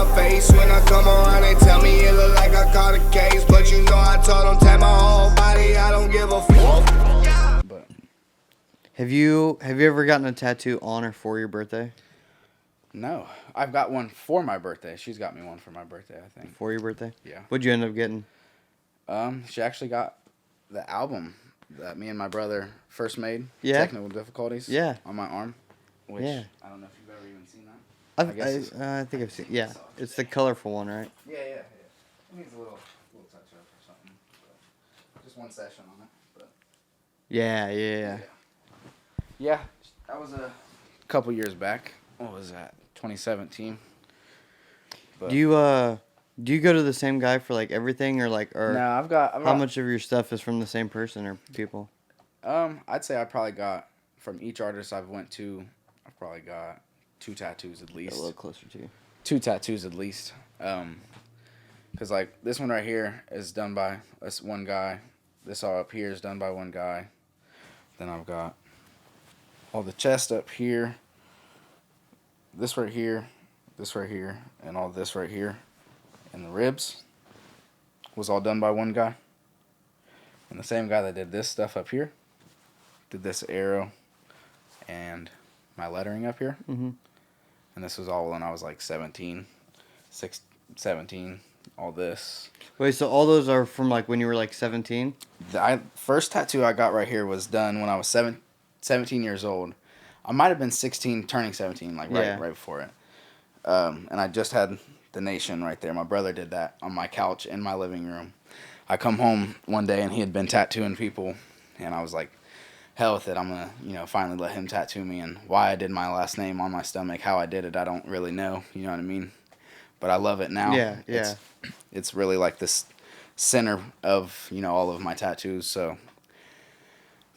my face. When I come around, they tell me it look like I caught a case. But you know I told them, take my whole body, I don't give a fuck. But Have you ever gotten a tattoo on or for your birthday? no, I've got one for my birthday. She's got me one for my birthday, I think. For your birthday? Yeah. What'd you end up getting? She actually got the album that me and my brother first made. Yeah. Technical Difficulties. Yeah. On my arm. Which, Yeah. I don't know if you've ever even seen that. I think I've seen. Yeah, it's the colorful one, right? Yeah. It needs a little touch up or something. But just one session on it. But Yeah. yeah, that was a couple years back. What was that? 2017. But Do you go to the same guy for like everything, or no, I've got how much of your stuff is from the same person or people? I'd say I probably got from each artist I've went to. I've probably got 2 tattoos at least. A little closer to you. 2 tattoos at least. Cause like this one right here is done by this one guy. This all up here is done by one guy. Then I've got all the chest up here. This right here, and all this right here, and the ribs was all done by one guy. And the same guy that did this stuff up here did this arrow and my lettering up here. Mm-hmm. And this was all when I was like 17, all this. Wait, so all those are from like when you were like 17? The first tattoo I got right here was done when I was 17 years old. I might have been 16, turning 17, like right before it. And I just had the nation right there. My brother did that on my couch in my living room. I come home one day and he had been tattooing people, and I was like, hell with it. I'm gonna, finally let him tattoo me. And why I did my last name on my stomach, how I did it, I don't really know. You know what I mean? But I love it now. Yeah. It's really like this center of, all of my tattoos. So,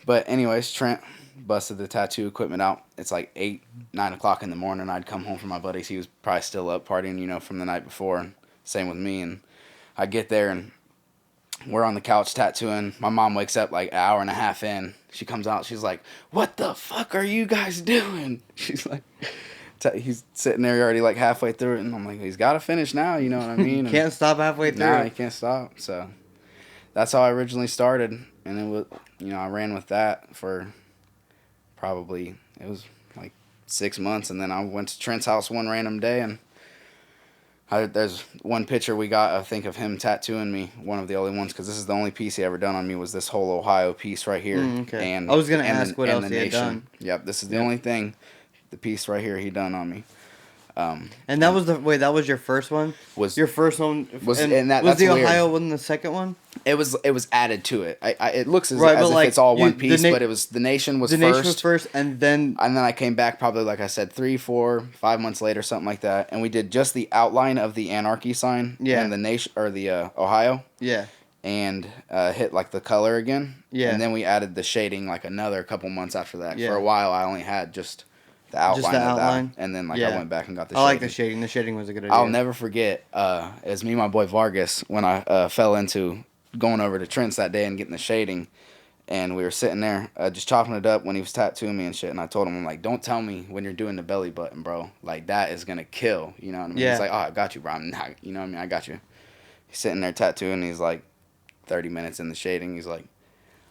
but anyways, Trent busted the tattoo equipment out. It's like 8, 9 o'clock in the morning. I'd come home from my buddies. He was probably still up partying, from the night before. And same with me. And I get there and we're on the couch tattooing. My mom wakes up like an hour and a half in. She comes out. She's like, "What the fuck are you guys doing?" She's like, he's sitting there already like halfway through it. And I'm like, he's got to finish now. You know what I mean? Can't stop halfway through. Nah, he can't stop. So that's how I originally started. And it was, I ran with that for probably, it was like 6 months. And then I went to Trent's house one random day, and there's one picture we got, I think, of him tattooing me, one of the only ones, because this is the only piece he ever done on me, was this whole Ohio piece right here. Okay. And I was going to ask what else he had done. Yep, this is the only thing, the piece right here he done on me. And that was that was your first one? Your first one was was that's the weird. Ohio one the second one? It was added to it. It looks as but if like, it's all one piece, but it was the nation was first. The nation was first, and then I came back probably, like I said, 3, 4, 5 months later, something like that, and we did just the outline of the anarchy sign and the nation, or the Ohio. Yeah. And hit like the color again. Yeah. And then we added the shading like another couple months after that. Yeah. For a while, I only had just the outline of that, and then I went back and got the shading. I like the shading. The shading was a good idea. I'll never forget, it was me and my boy Vargas when I fell into going over to Trent's that day and getting the shading, and we were sitting there just chopping it up when he was tattooing me and shit, and I told him, I'm like, don't tell me when you're doing the belly button, bro. Like, that is going to kill, you know what I mean? Yeah. He's like, oh, I got you, bro. I'm not, you know what I mean? I got you. He's sitting there tattooing, he's like 30 minutes in the shading, he's like,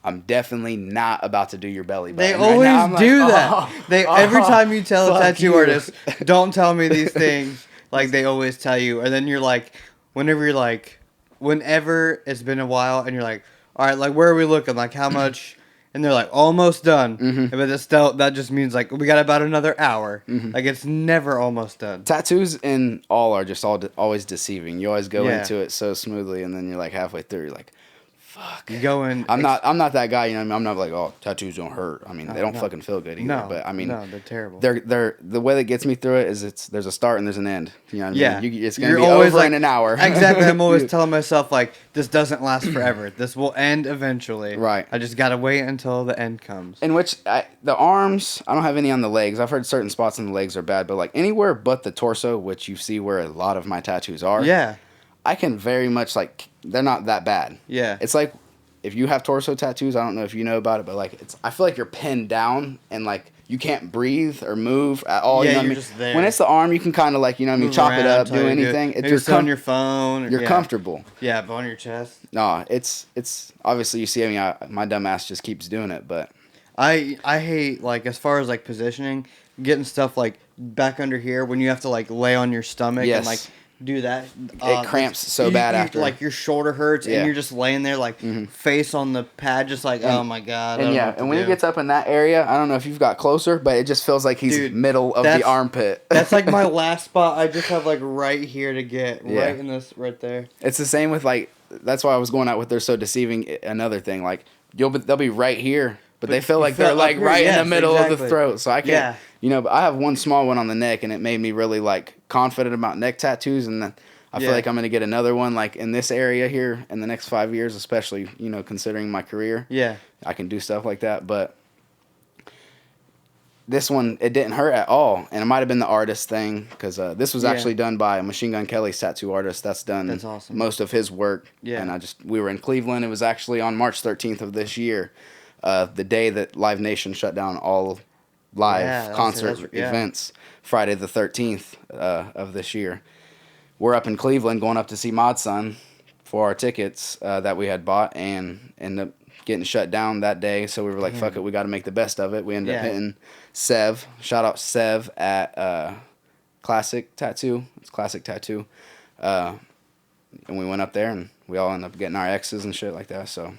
I'm definitely not about to do your belly button. They always do that. Every time you tell a tattoo artist, don't tell me these things, like they always tell you. And then you're like, whenever it's been a while and you're like, all right, like, where are we looking? Like, how much? And they're like, almost done. Mm-hmm. But that just means like, we got about another hour. Mm-hmm. Like, it's never almost done. Tattoos in all are just always deceiving. You always go into it so smoothly, and then you're like halfway through, you're like, fuck. You go in. I'm not that guy, you know what I mean? I'm not like, oh, tattoos don't hurt. I mean, they don't fucking feel good either. No, but I mean, no, they're terrible. They're the way that gets me through it is there's a start and there's an end. You know what I mean? Yeah. It's gonna be over like, in an hour. Exactly. I'm always telling myself like, this doesn't last forever. This will end eventually. Right. I just gotta wait until the end comes. In which the arms, I don't have any on the legs. I've heard certain spots on the legs are bad, but like anywhere but the torso, which you see where a lot of my tattoos are. Yeah. I can very much like, they're not that bad. Yeah. It's like, if you have torso tattoos, I don't know if you know about it, but like I feel like you're pinned down and like you can't breathe or move at all. Yeah, you know what I you're mean? just there. When it's the arm, you can kind of like, you know what I mean, Move chop it around, up, do anything. Maybe It's just on your phone. You're comfortable. Yeah, but on your chest. No, it's obviously you see. I mean, my dumb ass just keeps doing it, but I hate, like, as far as like positioning, getting stuff like back under here when you have to like lay on your stomach and like do that. It cramps so bad after. Like your shoulder hurts and you're just laying there like face on the pad, just like, oh my god. And when he gets up in that area, I don't know if you've got closer, but it just feels like he's middle of the armpit. That's like my last spot. I just have like right here to get right in this right there. It's the same with like, that's why I was going out with they're so deceiving. Another thing, like they'll be right here. But they feel like they're like right in the middle of the throat. So I can't, but I have one small one on the neck and it made me really like confident about neck tattoos. And then I feel like I'm going to get another one like in this area here in the next 5 years, especially, considering my career. Yeah. I can do stuff like that. But this one, it didn't hurt at all. And it might have been the artist thing because this was actually done by Machine Gun Kelly's tattoo artist. That's awesome. Most of his work. Yeah. And we were in Cleveland. It was actually on March 13th of this year. The day that Live Nation shut down all live concert events, Friday the 13th of this year. We're up in Cleveland going up to see Mod Sun for our tickets that we had bought and ended up getting shut down that day. So we were like, fuck it, we got to make the best of it. We ended up hitting Sev. Shout out Sev at Classic Tattoo. It's Classic Tattoo. And we went up there and we all ended up getting our X's and shit like that. So...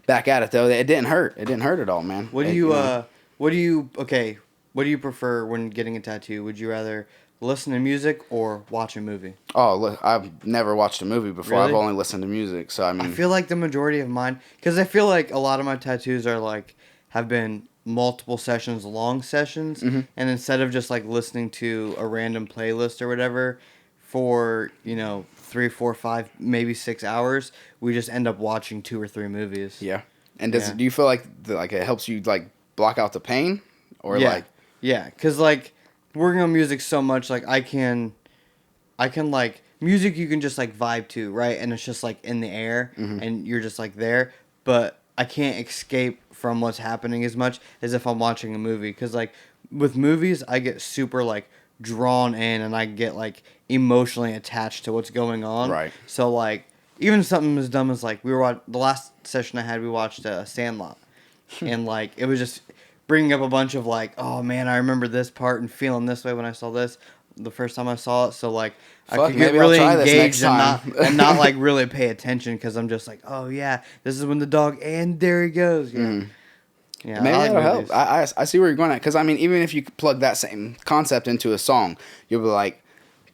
Back at it though, it didn't hurt. It didn't hurt at all, man. What do you prefer when getting a tattoo? Would you rather listen to music or watch a movie? Oh, look, I've never watched a movie before. Really? I've only listened to music. So I feel like the majority of mine, because I feel like a lot of my tattoos are like have been multiple sessions, long sessions, and instead of just like listening to a random playlist or whatever for 3, 4, 5, maybe 6 hours, we just end up watching 2 or 3 movies. Yeah. And do you feel like it helps you like block out the pain or because like working on music so much, like I can like music you can just like vibe to, right? And it's just like in the air and you're just like there, but I can't escape from what's happening as much as if I'm watching a movie, because like with movies I get super like drawn in and I get like emotionally attached to what's going on. Right. So like even something as dumb as like the last session I had, we watched Sandlot, and like it was just bringing up a bunch of like, oh man, I remember this part and feeling this way when I saw this the first time I saw it. So like I could get really engaged and not like really pay attention because I'm just like, oh yeah, this is when the dog and there he goes. Yeah. Yeah, maybe that'll help. I see where you're going at, because I mean, even if you plug that same concept into a song, you'll be like,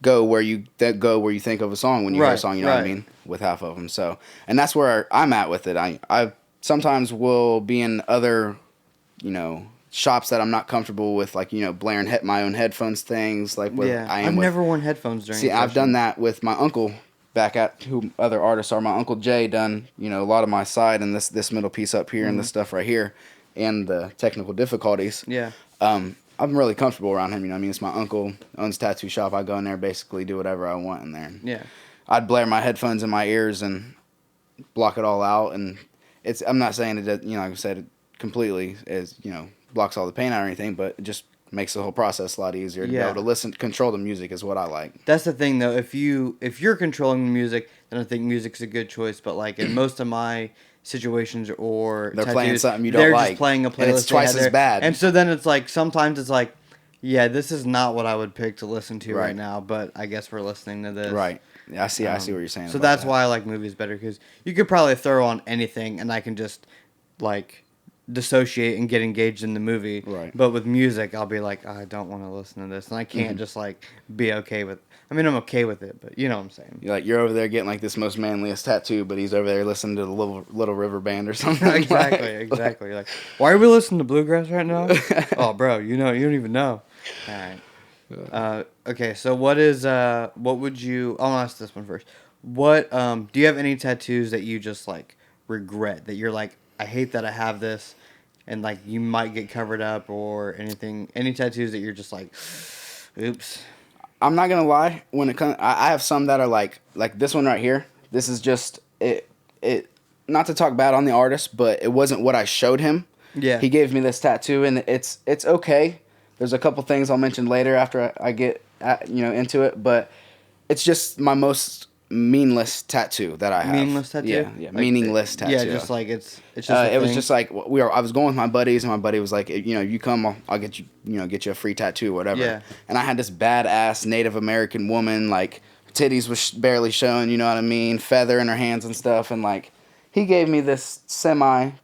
go where you think of a song when you hear a song. You know what I mean? With half of them. So, and that's where I'm at with it. I sometimes will be in other, shops that I'm not comfortable with, like blaring my own headphones things. Like I've never worn headphones during. See, I've done that with my uncle. Back at who other artists are. My Uncle Jay done a lot of my side and this middle piece up here and this stuff right here. And the technical difficulties. Yeah. I'm really comfortable around him. It's my uncle, owns a tattoo shop. I go in there, basically do whatever I want in there. Yeah. I'd blare my headphones in my ears and block it all out. And I'm not saying it, like I said, it completely is, blocks all the pain out or anything, but it just makes the whole process a lot easier to be able to control the music is what I like. That's the thing though. If you're controlling the music, then I think music's a good choice. But like in most of my situations or they're tattoos, playing something you don't they're like, just playing a playlist, and it's twice as bad. And so then it's like sometimes it's like, yeah, this is not what I would pick to listen to right now, but I guess we're listening to this. Right. Yeah, I see what you're saying. So that's why I like movies better, because you could probably throw on anything and I can just like dissociate and get engaged in the movie. Right. But with music, I'll be like, I don't want to listen to this, and I can't just like be okay with. I mean, I'm okay with it, but you know what I'm saying. You're over there getting like this most manliest tattoo, but he's over there listening to the Little River Band or something. Exactly. You're like, why are we listening to bluegrass right now? Oh, bro, you don't even know. All right. Okay, so what would you? I'll ask this one first. What do you have any tattoos that you just like regret, that you're like, I hate that I have this, and like you might get covered up or anything? Any tattoos that you're just like, oops. I'm not gonna lie. When it comes, I have some that are like this one right here. This is just it. Not to talk bad on the artist, but it wasn't what I showed him. Yeah. He gave me this tattoo, and it's okay. There's a couple things I'll mention later after I get into it, but it's just my most meaningless tattoo that I have. Meaningless tattoo? Yeah, Like, meaningless tattoo. Yeah, just like it's just a it was thing. just like I was going with my buddies, and my buddy was like, you come, I'll get you, get you a free tattoo, or whatever. Yeah. And I had this badass Native American woman, like titties was barely showing, you know what I mean, feather in her hands and stuff, and like he gave me this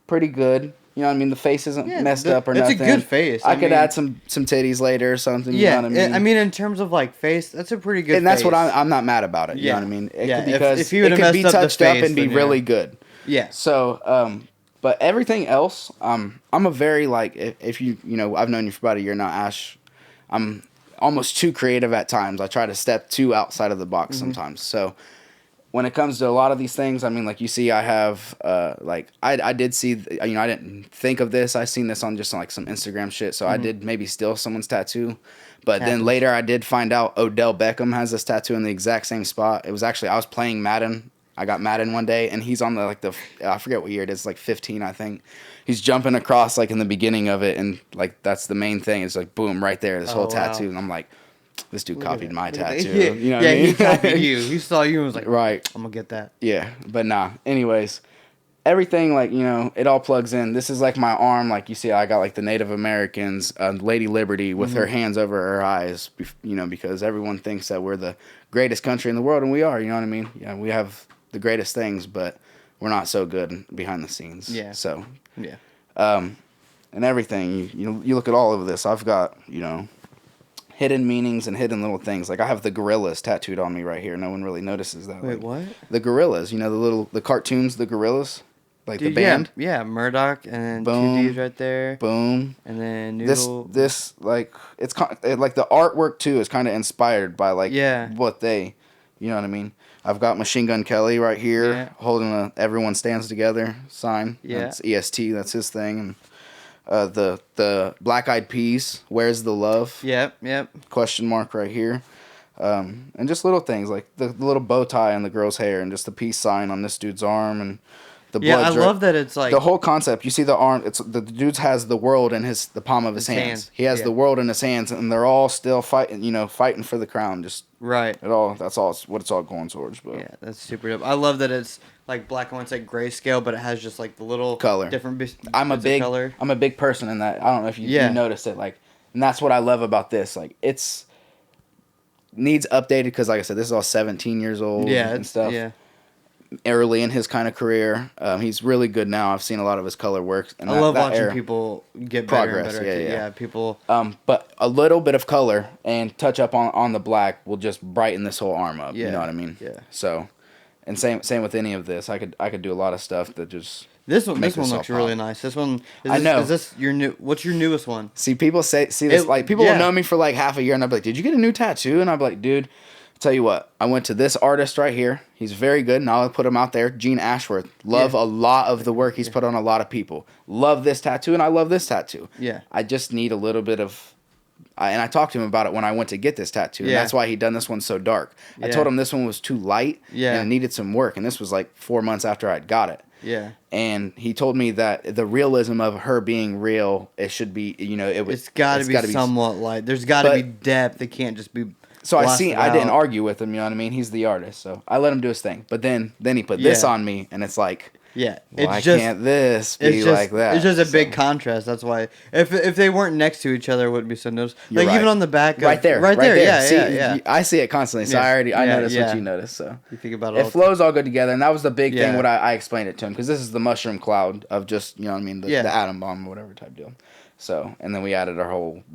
pretty good. You know what I mean? The face isn't messed up or nothing. It's a good face. I could add some titties later or something. Yeah, you know what I mean? in terms of like face, that's a pretty good. And that's face. what I'm not mad about it. You Yeah. know what I mean? Yeah, Because if you would've it could be messed up the touched up face, and be then really good. Yeah. So, but everything else, I'm a very like if I've known you for about a year now, Ash. I'm almost too creative at times. I try to step too outside of the box sometimes. So when it comes to a lot of these things, I mean, like you see, I have I did see, I didn't think of this. I seen this on just like some Instagram shit. So I did maybe steal someone's tattoo, but then later I did find out Odell Beckham has this tattoo in the exact same spot. It was actually I was playing Madden. I got Madden one day, and he's on the I forget what year it is, like 15, I think. He's jumping across like in the beginning of it, and like that's the main thing. It's like boom, right there, this whole tattoo, and I'm like, this dude copied my tattoo. Yeah, you know what I mean? he copied you. He saw you and was like, right, I'm gonna get that. Yeah, but nah. Anyways, everything like it all plugs in. This is like my arm, like you see, I got like the Native Americans, Lady Liberty with her hands over her eyes, because everyone thinks that we're the greatest country in the world, and we are. You know what I mean? Yeah, we have the greatest things, but we're not so good behind the scenes. Yeah. So. Yeah. And everything, you look at all of this. I've got hidden meanings and hidden little things. Like I have the gorillas tattooed on me right here. No one really notices that. Wait, like, what? The gorillas. The cartoons, the gorillas, like Dude, the band. Yeah, Murdoch and Boom. 2D's right there. Boom. And then Noodle. This like it's like the artwork too is kind of inspired by like what they, you know what I mean. I've got Machine Gun Kelly right here holding a "Everyone Stands Together" sign. Yeah, it's EST. That's his thing. And the Black Eyed Peas. Where's the love? Yep. Question mark right here. And just little things like the little bow tie on the girl's hair, and just the peace sign on this dude's arm, and the blood. I love that it's like the whole concept. You see the arm. It's the dude has the world in the palm of his hands. He has the world in his hands, and they're all still fighting. Fighting for the crown. Just right. That's all. What it's all going towards. But yeah, that's super dope. I love that it's like black and white's like grayscale, but it has just like the little color. Different. I'm a big person in that. I don't know if you noticed it. Like, and that's what I love about this. Like, it's needs updated because, like I said, this is all 17 years old. And stuff. Yeah. Early in his kind of career, he's really good now. I've seen a lot of his color work. And I love watching people get progress. Better and better. Yeah, people. But a little bit of color and touch up on the black will just brighten this whole arm up. Yeah. You know what I mean? Yeah. So, and same with any of this. I could do a lot of stuff that just. This one looks really nice. This one. I know. Is this your new? What's your newest one? See, people see this like people will know me for like half a year, and I'll be like, "Did you get a new tattoo?" And I'll be like, "Dude, tell you what, I went to this artist right here. He's very good, and I'll put him out there. Gene Ashworth. Love a lot of the work he's put on a lot of people. Love this tattoo, and I love this tattoo. Yeah. I just need a little bit of. And I talked to him about it when I went to get this tattoo, and that's why he done this one so dark. Yeah. I told him this one was too light, and Yeah. it needed some work, and this was like 4 months after I'd got it. Yeah. And he told me that the realism of her being real, it should be, it's got to be somewhat light. There's got to be depth. It can't just be. So I didn't argue with him, you know what I mean? He's the artist, so I let him do his thing. But then he put this on me, and it's like, why can't this be like that? It's just a big contrast. That's why if they weren't next to each other, it wouldn't be so noticeable. You're like right. even on the back, right there. Yeah. I see it constantly, so I noticed what you noticed. So you think about it. It flows all good together, and that was the big thing. What I explained it to him because this is the mushroom cloud of just the atom bomb or whatever type deal. So, and then we added the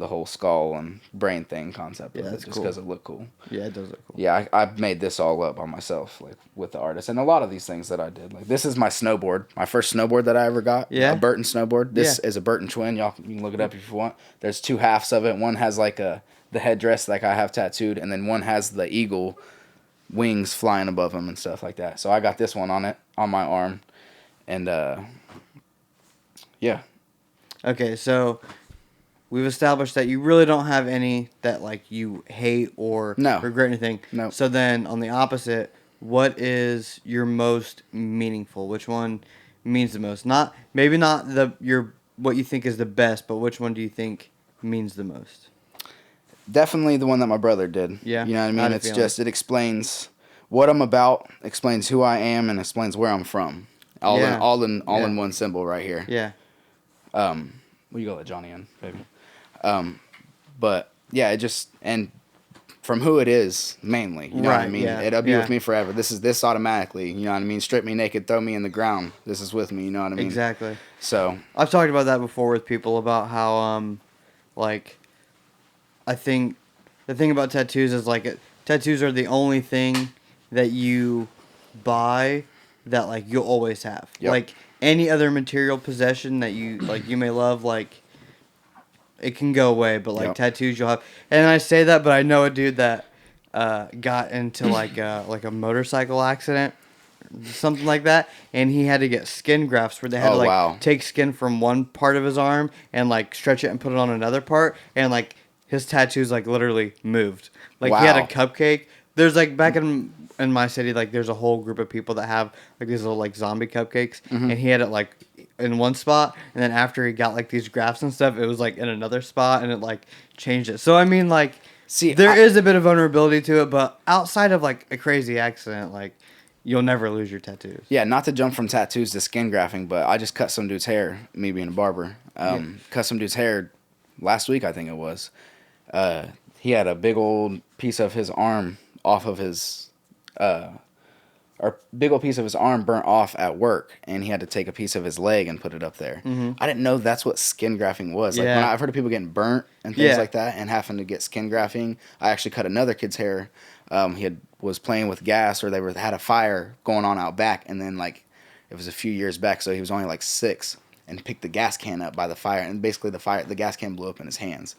whole skull and brain thing concept. Yeah, that's just cool. because it looked cool. Yeah, it does look cool. Yeah, I made this all up on myself, like with the artist, and a lot of these things that I did. Like this is my snowboard, my first snowboard that I ever got. Yeah, a Burton snowboard. This is a Burton twin. You can look it up if you want. There's two halves of it. One has like the headdress like I have tattooed, and then one has the eagle wings flying above him and stuff like that. So I got this one on my arm, and yeah. Okay, so we've established that you really don't have any that like you hate or regret anything. No. So then on the opposite, what is your most meaningful? Which one means the most? Maybe not your what you think is the best, but which one do you think means the most? Definitely the one that my brother did. Yeah. You know what I How'd mean? it It's feel? just, it explains what I'm about, explains who I am, and explains where I'm from. All in Yeah. one symbol right here. Yeah. Well, you go let Johnny in, baby. But yeah, it just, and from who it is mainly, you know what I Right, mean? yeah, It'll be yeah. with me forever. This automatically, you know what I mean? Strip me naked, throw me in the ground. This is with me, you know what I mean? Exactly. So, I've talked about that before with people about how like I think the thing about tattoos is like tattoos are the only thing that you buy that like you'll always have. Yep. Like any other material possession that you like you may love, like it can go away, but like Yep. tattoos you'll have. And I say that, but I know a dude that got into like a motorcycle accident, something like that, and he had to get skin grafts where they had Oh, to like wow. take skin from one part of his arm and like stretch it and put it on another part, and like his tattoos like literally moved. Like he had a Wow. cupcake. There's like back in my city, like there's a whole group of people that have like these little like zombie cupcakes, Mm-hmm. and he had it like in one spot, and then after he got like these grafts and stuff, it was like in another spot, and it like changed it. So I mean, like, See, there is a bit of vulnerability to it, but outside of like a crazy accident, like you'll never lose your tattoos. yeah, not to jump from tattoos to skin grafting, but I just cut some dude's hair, me being a barber. Cut some dude's hair last week, I think it was. He had a big old piece of his arm off of his, or big old piece of his arm burnt off at work, and he had to take a piece of his leg and put it up there. Mm-hmm. I didn't know that's what skin grafting was. Like, Yeah. when I've heard of people getting burnt and things Yeah. like that, and having to get skin grafting. I actually cut another kid's hair. Was playing with gas, or had a fire going on out back, and then like it was a few years back, so he was only like 6, and picked the gas can up by the fire, and basically the gas can blew up in his hands,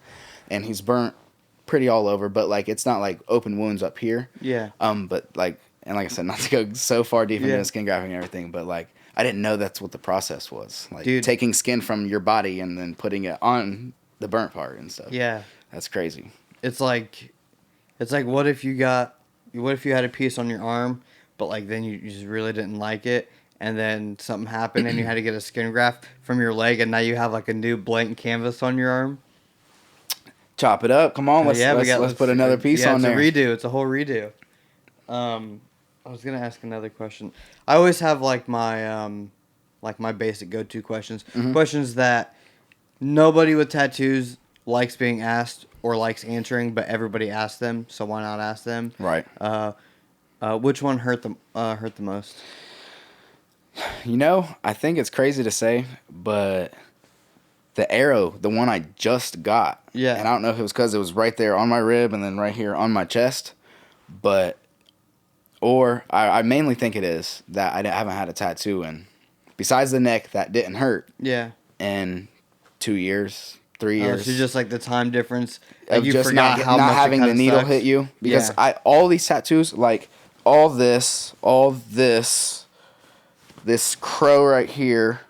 and he's burnt pretty all over, but like it's not like open wounds up here. Yeah. But like, and like I said, not to go so far deep into Yeah. the skin grafting and everything, but like I didn't know that's what the process was. Like, Dude. taking skin from your body and then putting it on the burnt part and stuff. Yeah. That's crazy. It's like what if you had a piece on your arm, but like then you just really didn't like it, and then something happened and you had to get a skin graft from your leg, and now you have like a new blank canvas on your arm. Chop it up. Come on, let's put another piece on there. It's a redo. It's a whole redo. I was gonna ask another question. I always have like my basic go-to questions. Mm-hmm. Questions that nobody with tattoos likes being asked or likes answering, but everybody asks them. So why not ask them? Right. Which one hurt the most? You know, I think it's crazy to say, but the arrow, the one I just got. Yeah. And I don't know if it was because it was right there on my rib and then right here on my chest, or I mainly think it is that I haven't had a tattoo in, besides the neck, that didn't hurt Yeah. in 2 years, 3 years. So just like the time difference. Like Of you just forgot not how much it having the kinda needle sucks. hit you, because Yeah. all these tattoos, like all this crow right here,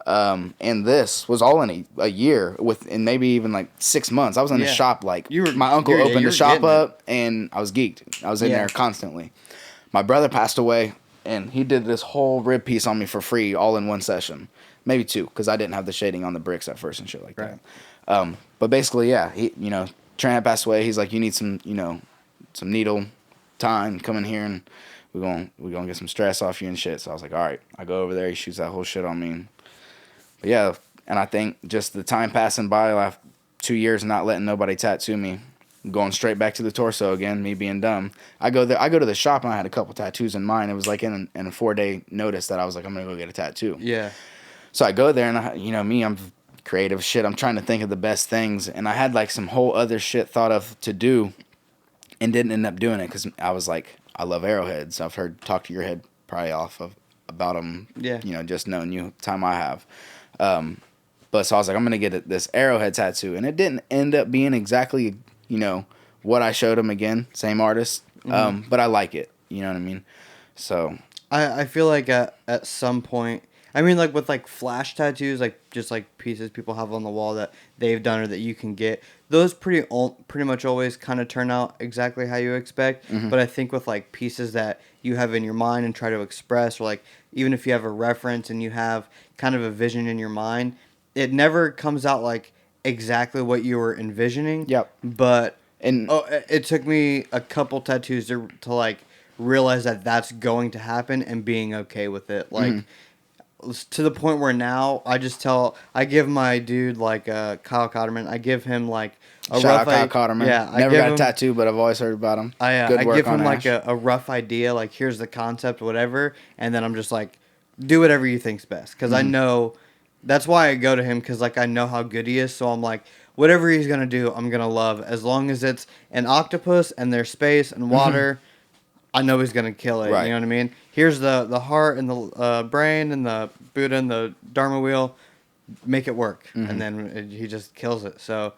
and this was all in a year, and maybe even like 6 months. I was in the Yeah. shop, like You were- my uncle you're- yeah, opened you the were shop getting it. up, and I was geeked. I was in Yeah. there constantly. My brother passed away, and he did this whole rib piece on me for free, all in one session, maybe 2, because I didn't have the shading on the bricks at first and shit like Right. that. But basically, yeah, Trent had passed away. He's like, you need some needle time. Come in here and we're gonna get some stress off you and shit. So I was like, all right. I go over there. He shoots that whole shit on me. But yeah, and I think just the time passing by, like 2 years not letting nobody tattoo me, going straight back to the torso again. Me being dumb. I go to the shop and I had a couple tattoos in mind. It was like in a 4-day notice that I was like, I'm gonna go get a tattoo. Yeah. So I go there and I'm creative shit. I'm trying to think of the best things, and I had like some whole other shit thought of to do, and didn't end up doing it because I was like, I love arrowheads. I've heard talk to your head probably about them. Yeah. Just knowing you time I have. But so I was like, I'm gonna get this arrowhead tattoo, and it didn't end up being exactly what I showed him again, same artist. Mm-hmm. But I like it. You know what I mean? So I feel like at some point, I mean, like with like flash tattoos, like just like pieces people have on the wall that they've done or that you can get, those pretty much always kind of turn out exactly how you expect. Mm-hmm. But I think with like pieces that you have in your mind and try to express, or like even if you have a reference and you have kind of a vision in your mind, it never comes out like exactly what you were envisioning. Yep. But And it took me a couple tattoos to like realize that that's going to happen and being okay with it. Like to the point where now I give my dude like Kyle Cotterman, I give him like a shout rough out Kyle Cotterman. Yeah, never got a tattoo, but I've always heard about him. I give him like a rough idea, like here's the concept, whatever, and then I'm just like, do whatever you think's best, because I know that's why I go to him, because like I know how good he is, so I'm like, whatever he's gonna do, I'm gonna love, as long as it's an octopus and there's space and water. I know he's gonna kill it. Right. You know what I mean? Here's the heart and the brain and the Buddha and the Dharma wheel. Make it work, and then he just kills it. So,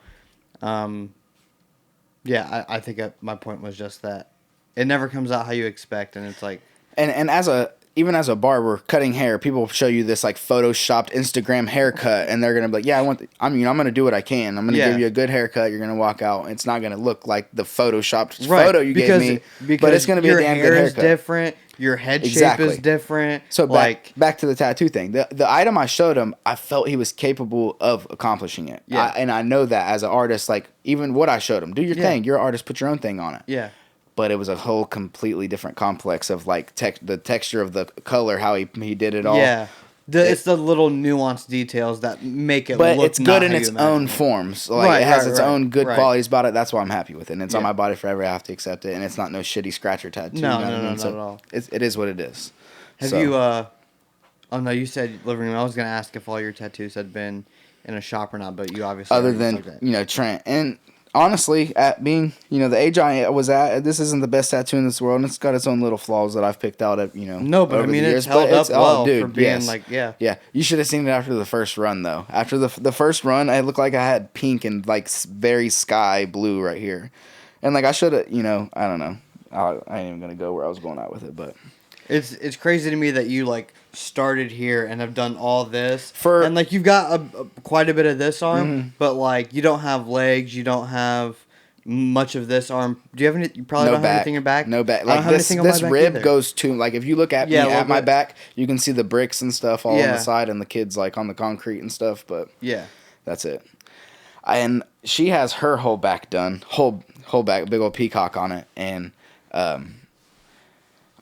yeah, I think my point was just that it never comes out how you expect, and it's like, and even as a barber cutting hair, people show you this like photoshopped Instagram haircut, and they're gonna be like, yeah, I'm gonna do what I can. I'm gonna give you a good haircut. You're gonna walk out. It's not gonna look like the photoshopped photo you gave me, but it's gonna be a damn good haircut. Your hair is different. Your head shape is different. So back to the tattoo thing. The item I showed him, I felt he was capable of accomplishing it. Yeah. And I know that as an artist, like even what I showed him, do your thing. You're an artist, put your own thing on it. Yeah. But it was a whole completely different complex of like the texture of the color, how he did it all. Yeah. It's the little nuanced details that make it but look it's good in its own forms. Like it has its own good qualities about it. That's why I'm happy with it. And it's on my body forever. I have to accept it. And it's not no shitty scratcher tattoo. No, you know not at all. It is what it is. Have you oh no, you said living room. I was gonna ask if all your tattoos had been in a shop or not, but you obviously other than Trent. And honestly, at being the age I was at, this isn't the best tattoo in this world, and it's got its own little flaws that I've picked out at No, but I mean it's held up well for being yeah. You should have seen it after the first run though. After the first run, I looked like I had pink and like very sky blue right here, and like I should have I don't know. I ain't even gonna go where I was going out with it, but it's crazy to me that you like started here and have done all this and like you've got quite a bit of this arm, but like you don't have legs, you don't have much of this arm. Do you have any? You probably don't have anything in your back. No back. Like this rib goes to like if you look at me at my back, you can see the bricks and stuff all on the side, and the kids like on the concrete and stuff. But that's it. And she has her whole back done, whole back, big old peacock on it, and I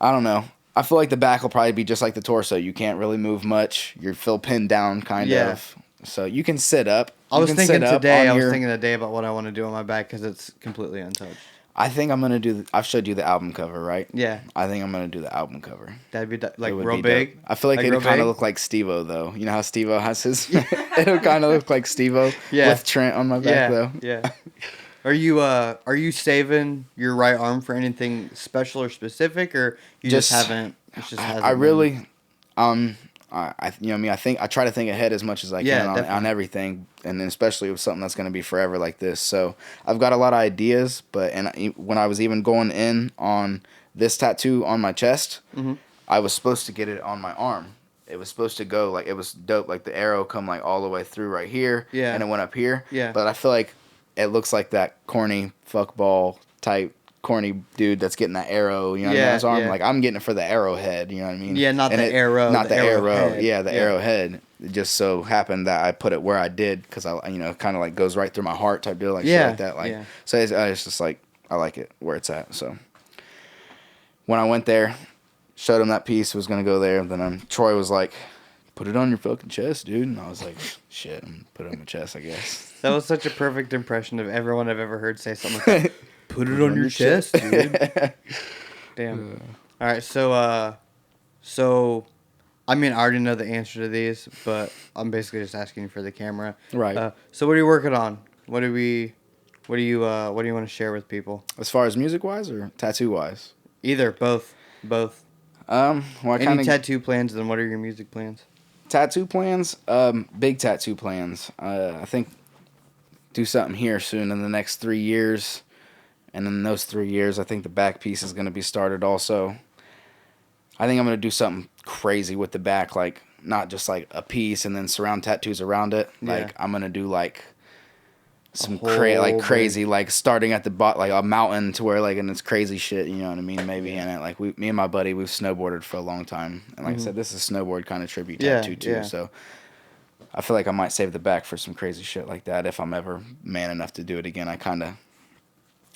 don't know. I feel like the back will probably be just like the torso. You can't really move much. You're still pinned down, kind of. So you can sit up. I was thinking today about what I want to do on my back because it's completely untouched. I think I'm gonna do. I've showed you the album cover, right? Yeah. I think I'm gonna do the album cover. That'd be like real big. I feel like it'll kind of look like Steve-O though. You know how Steve-O has his. It'll kind of look like Steve-O with Trent on my back though. Yeah. Are you saving your right arm for anything special or specific, or you just haven't? It just hasn't. I really, I think I try to think ahead as much as I can on everything, and especially with something that's going to be forever like this. So I've got a lot of ideas, when I was even going in on this tattoo on my chest, I was supposed to get it on my arm. It was supposed to go like it was dope, like the arrow come like all the way through right here, and it went up here. Yeah. But I feel like it looks like that corny fuckball type corny dude that's getting that arrow, on his arm. Like I'm getting it for the arrowhead, you know what I mean? Yeah, not the arrow. Not the arrow. Yeah, the arrowhead. It just so happened that I put it where I did because I, kind of like goes right through my heart type deal, like shit like that. Like so, it's just like I like it where it's at. So when I went there, showed him that piece, was gonna go there, and then Troy was like, "Put it on your fucking chest, dude." And I was like, "Shit, I'm gonna put it on my chest, I guess." That was such a perfect impression of everyone I've ever heard say something like that. Put it on your chest, dude. Damn. All right, so I mean, I already know the answer to these, but I'm basically just asking you for the camera. Right. So what are you working on? What do you want to share with people? As far as music wise or tattoo wise? Either, both. Well, any tattoo plans? Then what are your music plans? Tattoo plans? Big tattoo plans. I think do something here soon in the next 3 years. And in those 3 years, I think the back piece is going to be started also. I think I'm going to do something crazy with the back, like not just like a piece and then surround tattoos around it. Like I'm going to do like some crazy, like starting at the bottom, like a mountain to where like, and it's crazy shit, you know what I mean? Maybe in it. Like me and my buddy, we've snowboarded for a long time. And like I said, this is a snowboard kind of tribute tattoo too. So I feel like I might save the back for some crazy shit like that if I'm ever man enough to do it again. I kind of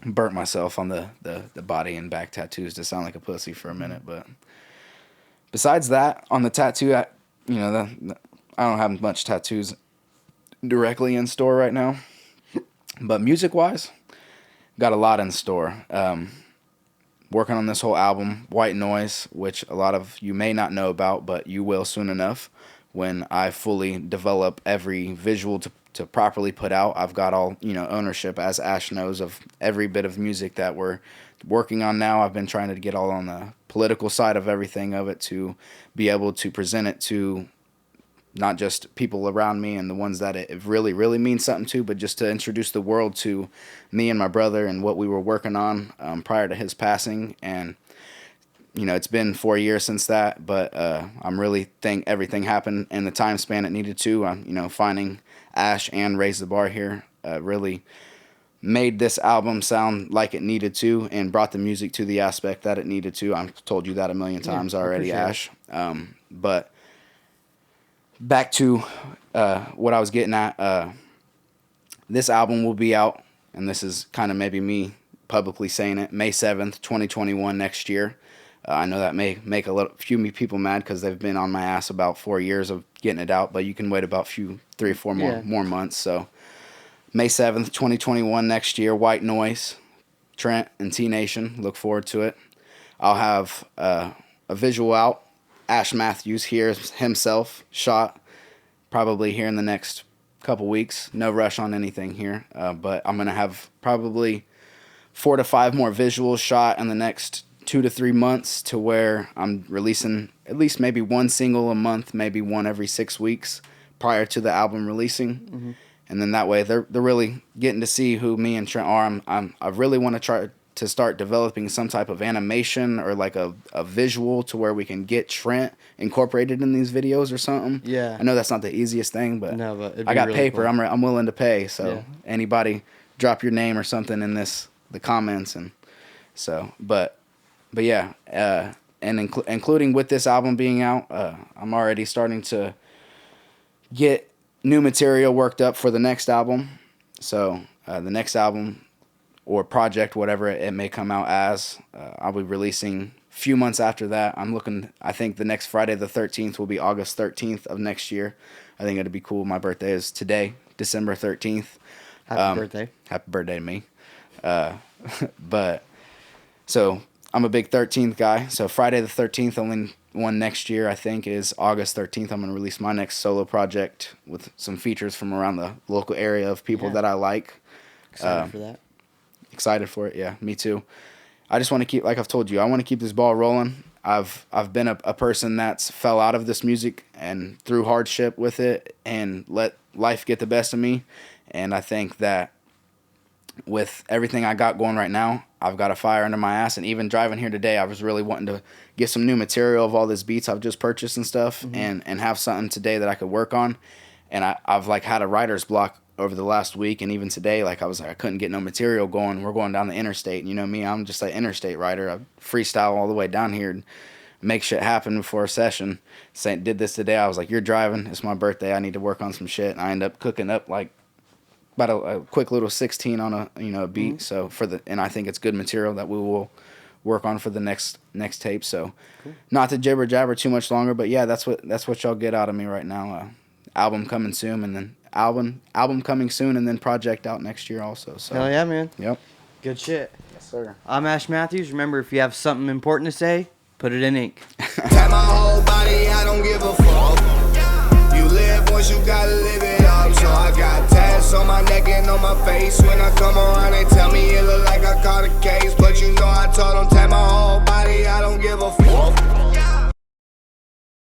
burnt myself on the body and back tattoos to sound like a pussy for a minute. But besides that, on the tattoo, I don't have much tattoos directly in store right now. But music-wise, got a lot in store. Working on this whole album, White Noise, which a lot of you may not know about, but you will soon enough when I fully develop every visual to properly put out. I've got all, ownership, as Ash knows, of every bit of music that we're working on now. I've been trying to get all on the political side of everything of it to be able to present it to not just people around me and the ones that it really, really means something to, but just to introduce the world to me and my brother and what we were working on prior to his passing. And, it's been 4 years since that, but I'm really think everything happened in the time span it needed to. Finding Ash and Razdabar here really made this album sound like it needed to and brought the music to the aspect that it needed to. I've told you that a million times already, Ash. But back to what I was getting at, this album will be out, and this is kind of maybe me publicly saying it, May 7th, 2021, next year. I know that may make few people mad because they've been on my ass about 4 years of getting it out, but you can wait about 3 or 4 more months. So May 7th, 2021, next year, White Noise, Trent and T-Nation. Look forward to it. I'll have a visual out. Ash Matthews here himself, shot probably here in the next couple weeks. No rush on anything here, but I'm going to have probably 4 to 5 more visuals shot in the next 2 to 3 months to where I'm releasing at least maybe one single a month, maybe one every 6 weeks prior to the album releasing. Mm-hmm. And then that way they're really getting to see who me and Trent are. I really want to try to start developing some type of animation or like a visual to where we can get Trent incorporated in these videos or something. Yeah. I know that's not the easiest thing, but it'd I got really paper. Cool. I'm willing to pay. So anybody drop your name or something in the comments. And so, but yeah, and including with this album being out, I'm already starting to get new material worked up for the next album. So the next album or project, whatever it may come out as, I'll be releasing a few months after that. I think the next Friday the 13th will be August 13th of next year. I think it'd be cool. My birthday is today, December 13th. Happy birthday. Happy birthday to me. But so I'm a big 13th guy. So Friday the 13th, only one next year, I think, is August 13th. I'm going to release my next solo project with some features from around the local area of people that I like. Excited for that. Excited for it, yeah, me too. I just want to keep, like I've told you, I want to keep this ball rolling. I've been a person that's fell out of this music and through hardship with it and let life get the best of me. And I think that with everything I got going right now, I've got a fire under my ass. And even driving here today, I was really wanting to get some new material of all these beats I've just purchased and stuff, and have something today that I could work on. And I've like had a writer's block over the last week, and even today, like I couldn't get no material going. We're going down the interstate, and you know me, I'm just an interstate writer. I freestyle all the way down here and make shit happen before a session. Did this today. I was like, you're driving. It's my birthday. I need to work on some shit. And I end up cooking up like about a quick little 16 on a beat. So and I think it's good material that we will work on for the next tape. So not to jibber jabber too much longer, but yeah, that's what y'all get out of me right now. Album coming soon, and then album coming soon, and then project out next year also. So hell yeah, man. Yep. Good shit. Yes, sir. I'm Ash Matthews. Remember, if you have something important to say, put it in ink. Tap my whole body, I don't give a fuck. You live once, you gotta live it up. So I got tats on my neck and on my face. When I come around, they tell me